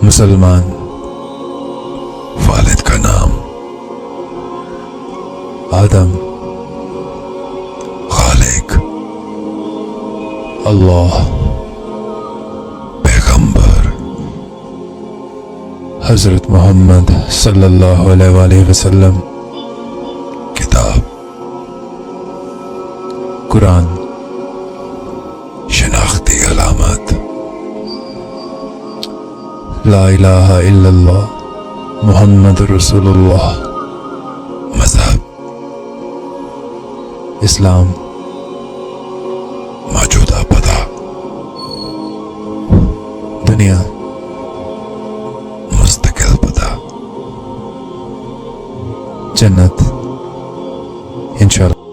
मुसलमान, वालिद का नाम आदम, खालिक, अल्लाह, पैगंबर, हजरत मोहम्मद सल्लल्लाहु अलैहि वसल्लम, किताब, कुरान, शनाख्ती अलामत, ला इलाहा इल्लल्लाह मुहम्मद रसूलुल्लाह, मजहब, इस्लाम, मौजूदा पता, दुनिया, मुस्तकिल पता। जन्नत इंशाअल्लाह।